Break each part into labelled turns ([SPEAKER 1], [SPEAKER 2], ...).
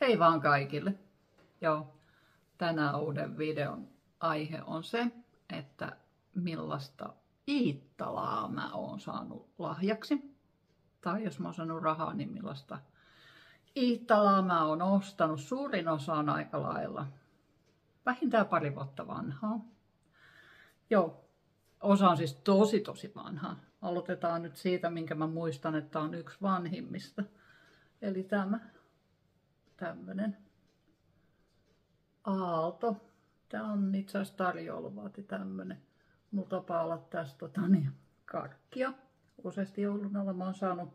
[SPEAKER 1] Hei vaan kaikille. Joo, tänään uuden videon aihe on se, että millaista Iittalaa mä oon saanut lahjaksi. Tai jos mä oon saanut rahaa, niin millaista Iittalaa mä oon ostanut. Suurin osa on aika lailla vähintään 2 vuotta vanhaa. Joo, osa on siis tosi vanhaa. Aloitetaan nyt siitä, minkä mä muistan, että on yksi vanhimmista. Eli tämmönen Aalto. Tää on itse asiassa tarjouluvaati tämmönen. Mulla tapaa olla tästä karkkia. Useasti joulun alla mä oon saanut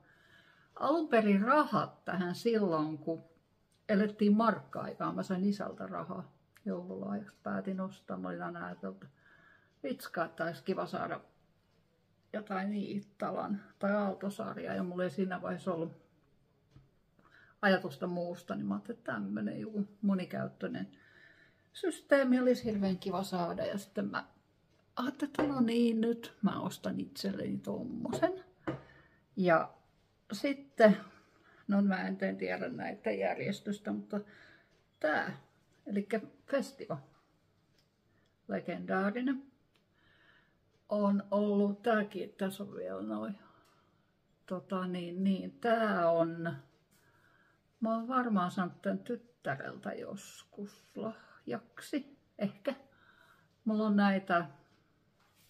[SPEAKER 1] alun perin rahat tähän silloin, kun elettiin markka-aikaa. Mä sain isältä rahaa joululahjaksi. Päätin ostaa. Mä olin aina ajatellut, vitska, että olisi kiva saada jotain Iittalan tai Aalto-sarjaa. Ja mulla ei siinä vaiheessa ollut ajatusta muusta, niin mä ajattelin, että tämmönen joku monikäyttöinen systeemi olisi hirveän kiva saada. Ja sitten mä ajattelin, että no niin, nyt mä ostan itselleni tommosen. Ja sitten, no mä en tiedä näitä järjestystä, mutta tää, eli Festival, legendaarinen, on ollut, tääkin, tässä on vielä noin, tää on, mä oon varmaan saanut tän tyttäreltä joskus lahjaksi, ehkä. Mulla on näitä,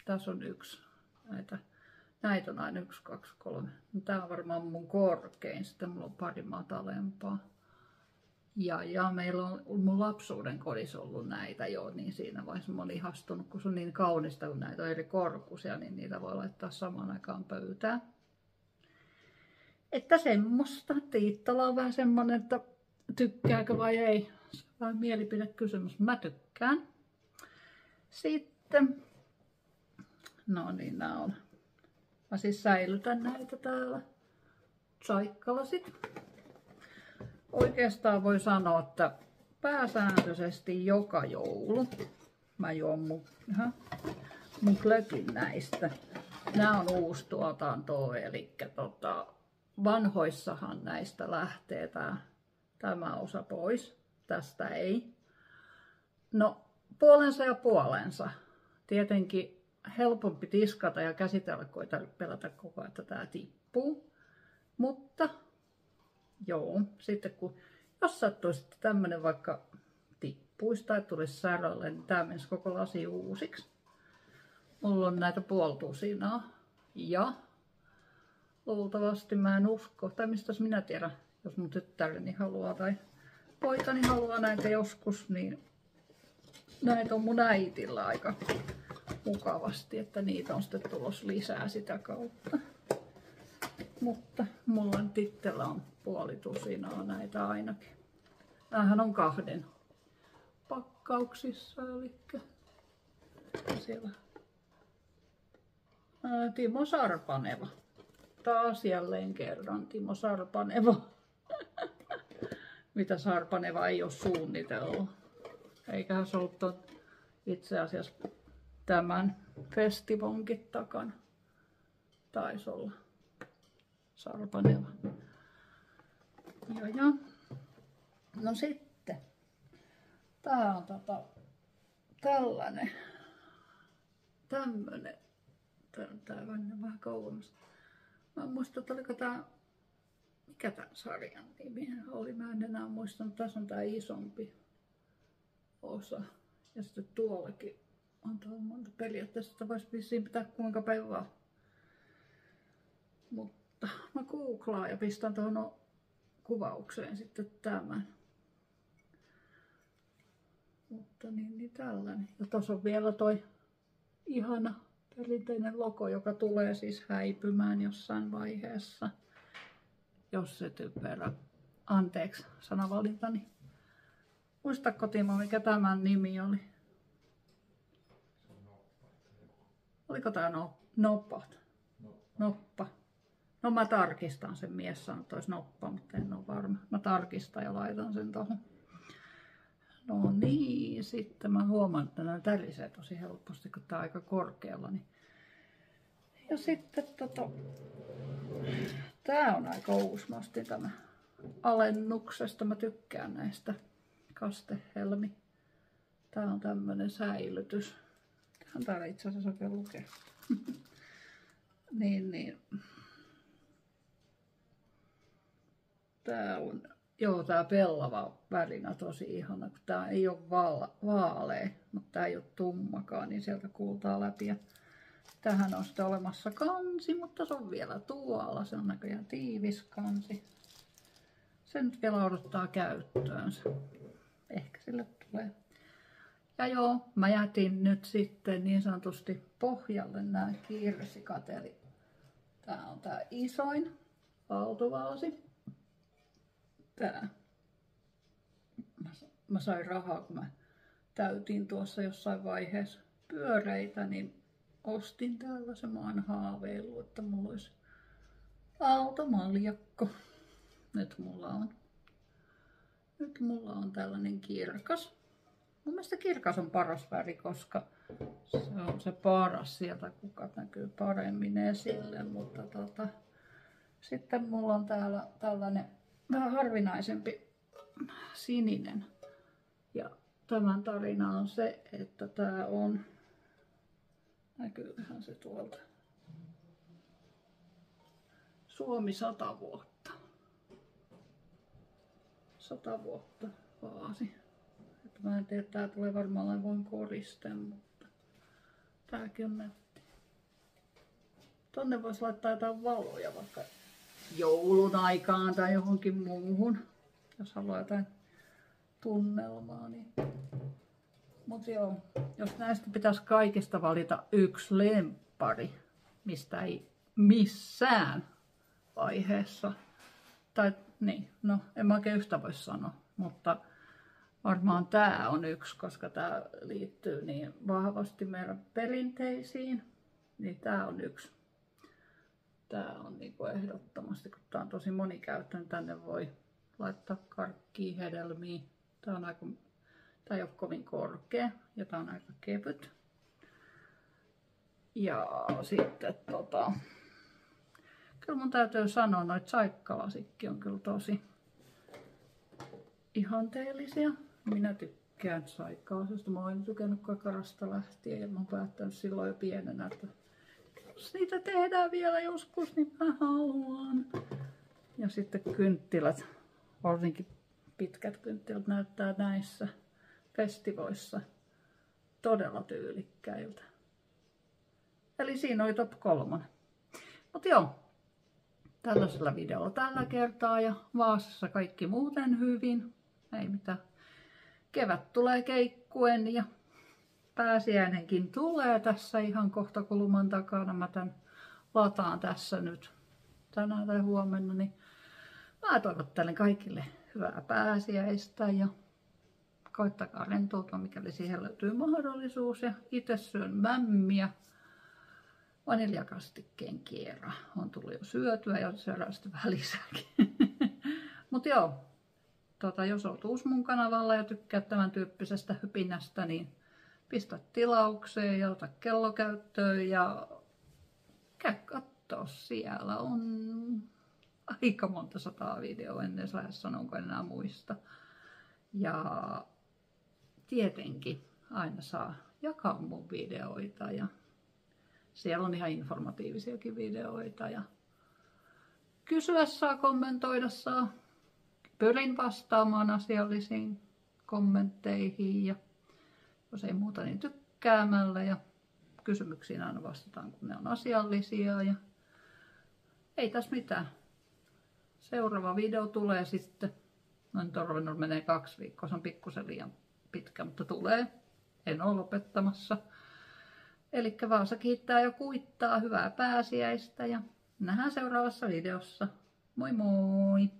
[SPEAKER 1] tässä on yksi, näitä on aina 1, 2, 3. Tää on varmaan mun korkein, sitten mulla on pari matalempaa. Ja meillä on mun lapsuuden kodissa ollut näitä jo, niin siinä vaiheessa mä oon ihastunut, kun se on niin kaunista, kun näitä on eri korkuisia, niin niitä voi laittaa samaan aikaan pöytään. Että semmoista, Iittala on vähän semmonen, että tykkääkö vai ei. Se on vähän mielipidekysymys. Mä tykkään. Sitten, no niin, nää on. Mä siis säilytän näitä täällä. Tsaikalasit. Oikeastaan voi sanoa, että pääsääntöisesti joka joulu mä juon mun glögin näistä. Nää on uusi tuotanto, eli vanhoissahan näistä lähtee tämä osa pois. Tästä ei. No, puolensa ja puolensa. Tietenkin helpompi tiskata ja käsitellä, kun ei tarvitse pelätä koko ajan, että tää tippuu. Mutta joo, sitten jos sattuisi, että tämmönen vaikka tippuisi tai tulisi särölle, niin tää menisi koko lasi uusiksi. Mulla on näitä 5 tusinaa ja luultavasti mä en usko, tai mistäs minä tiedän, jos mun tyttäreni haluaa tai poikani haluaa näitä joskus, niin näitä on mun äitillä aika mukavasti, että niitä on sitten tulossa lisää sitä kautta. Mutta mulla nyt itsellä on 5 tusinaa näitä ainakin. Nämähän on 2 pakkauksissa, eli siellä Timo Sarpaneva. Taas jälleen kerran Timo Sarpaneva. Mitä Sarpaneva ei ole suunnitellut. Eiköhän se ollut itse asiassa tämän festivonkin takana. Taisi olla Sarpaneva. Ja. No sitten. Tää on tämmönen. Tää on vähän kauemmas. Mä en muista, että oliko tää, mikä tän sarjan nimi oli. Mä en enää muistanut. Tässä on tää isompi osa. Ja sitten tuollakin on monta periaatteessa, että vois vissiin pitää kuinka päivä vaan. Mutta mä googlaan ja pistän tuohon kuvaukseen sitten tämän. Mutta niin tällainen. Ja tuossa on vielä toi ihana perinteinen logo, joka tulee siis häipymään jossain vaiheessa. Jos se typerä. Anteeksi sanavalintani. Muistatko Timo, mikä tämän nimi oli? Oliko tää Noppat? Noppa. No mä tarkistan sen, mies sanoi, että olisi noppa, mutta en ole varma. Mä tarkistan ja laitan sen tohon. No niin, sitten mä huomaan, että nämä tärisee tosi helposti, kun tää on aika korkealla. Niin. Ja sitten tää on aika uusi, mä ostin tämä alennuksesta. Mä tykkään näistä kastehelmi. Tää on tämmönen säilytys. Tähän täällä itse asiassa oikein lukee. niin. Tää on, tää pellava värinä tosi ihana, kun tää ei ole vaalea, mutta tää ei ole tummakaan, niin sieltä kuultaa läpi. Ja tähän on sitten olemassa kansi, mutta se on vielä tuolla. Se on näköjään tiivis kansi. Se nyt vielä odottaa käyttöönsä. Ehkä sille tulee. Ja mä jätin nyt sitten niin sanotusti pohjalle nämä kirsikat. Eli tää on tää isoin valtuvaasi. Tää. Mä sain rahaa, kun mä täytin tuossa jossain vaiheessa pyöreitä, niin ostin tällaisen. Mä oon haaveillut, että mulla olisi automaljakko. Nyt mulla on tällainen kirkas. Mun mielestä kirkas on paras väri, koska se on se paras sieltä, kukat näkyy paremmin esille. Mutta sitten mulla on täällä tällainen vähän harvinaisempi sininen. Ja tämän tarina on se, että tää on, näkyyhän se tuolta, Suomi 100 vuotta. 100 vuotta vaasi. Että mä en tiedä, tää tulee varmaan voin koriste, mutta tääkin on nätti. Tonne vois laittaa jotain valoja vaikka joulun aikaan tai johonkin muuhun, jos haluaa jotain tunnelmaa. Niin. Mut jos näistä pitäisi kaikista valita yksi lemppari, mistä ei missään vaiheessa, tai niin, no en mä oikein yhtä voi sanoa, mutta varmaan tää on yksi, koska tää liittyy niin vahvasti meidän perinteisiin, niin tää on yksi. Tää on niinku ehdottomasti, kun tää on tosi monikäyttöinen, tänne voi laittaa karkkia, hedelmiä. Tää ei ole kovin korkea ja tää on aika kevyt. Ja sitten kyllä mun täytyy sanoa, noita saikkalasikki on kyllä tosi ihanteellisia. Minä tykkään saikkalasista. Mä oon tykännyt kakarasta lähtien ja mä oon päättänyt silloin jo pienenä, että jos niitä tehdään vielä joskus, niin mä haluan. Ja sitten kynttilät, varsinkin pitkät kynttilät näyttää näissä festivoissa todella tyylikkäiltä. Eli siinä oli top 3. Mutta tällaisella videolla tällä kertaa ja Vaasassa kaikki muuten hyvin. Ei mitään. Kevät tulee keikkuen ja pääsiäinenkin tulee tässä ihan kohta kulman takana. Mä tän lataan tässä nyt tänään tai huomenna. Niin mä toivottelen kaikille hyvää pääsiäistä ja koittakaa rentoutua, mikäli siihen löytyy mahdollisuus. Ja itse syön mämmiä. Vaniljakastikkeen kierra on tullut jo syötyä ja syödään sitten vähän lisääkin. Mutta jos olet uusi mun kanavalla ja tykkäät tämän tyyppisestä hypinästä, niin pistä tilaukseen ja ota kello käyttöön ja käy kattoo. Siellä on aika monta 100 videoa, en edes lähde sanoa, onko enää muista. Ja tietenkin aina saa jakaa mun videoita ja siellä on ihan informatiivisiakin videoita ja kysyä saa, kommentoida saa. Pyrin vastaamaan asiallisiin kommentteihin ja jos ei muuta niin tykkäämällä ja kysymyksiin aina vastataan, kun ne on asiallisia ja ei tässä mitään. Seuraava video tulee sitten, noin torvennut menee 2 viikkoa, se on pikkusen liian pitkä, mutta tulee, en ole lopettamassa. Elikkä Vaasa kiittää ja kuittaa, hyvää pääsiäistä ja nähdään seuraavassa videossa. Moi moi!